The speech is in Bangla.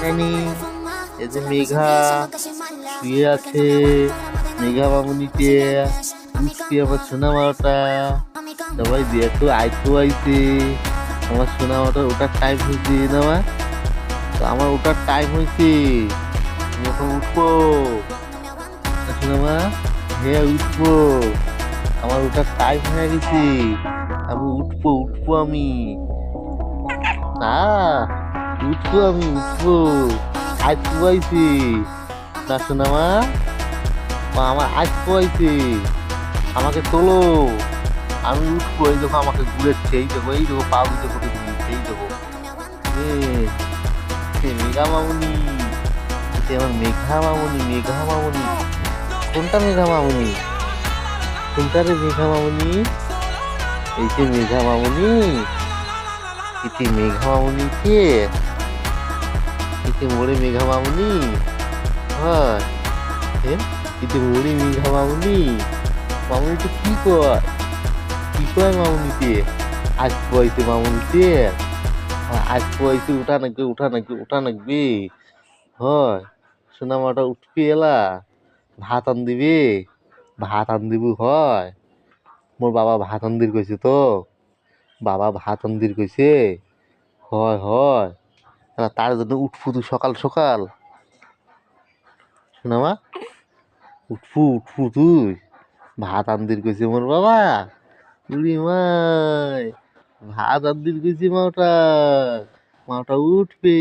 রানী, এই যে মেঘা শুয়ে আছে, মেঘা মামুনিতে উঠছি আমার সোনা মাওটা। সবাই দেখো আইতো আইছে, আমার সোনা মাওটা ওটার টাইম হয়েছে না মা? তো আমার ওটার টাইম হয়েছে, তুমি এখন উঠবো না সোনা মা? হ্যাঁ উঠবো, আমার ওটার টাইম হয়ে গেছে, আমি উঠবো উঠবো আমি। না, উঠবো আমি উঠবো, আজ পুয়াইছি না শোনা মা? মা আমার আজ পুয়াইছি, আমাকে তোলো, আমি উঠবো। এই দেখো আমাকে ঘুরেছে, এই দেখো এই দেখো পা দিতে করে দিয়েছে, এই দেখো এ সে মেঘা মামুনি, সে আমার মেঘা মামুনি, মেঘা মামুনি। কোনটা মেঘা মামুনি? কোনটা রে মেঘা মামুনি? এই যে মেঘা মামুনি, ইতি মেঘা মামুনি কে? ইতি মোরে মেঘা মামুনি হয়। ইতি মোরে মেঘা মামুনি, মামুনিতে কি কয়? কি কয় মামুনিতে? আজ পয়সে মামুনিতে, আজ পয়সে উঠা নাকবে উঠা নাকবে উঠা নাকবে হয়। সোনামাটা উঠবি এলা, ভাত আন দিবি, ভাত আন দিবি হয়। মোর বাবা ভাত আনদির কইছে তো, বাবা ভাত আনদির কইছে হয় হয়। তার জন্য উঠফু তুই সকাল সকাল, শোনামা উঠফু উঠফু তুই, ভাত আনদির কইছে মোর বাবা। উড়ি মাই, ভাত আনদির কইছে মাওটা, মাওটা উঠবে।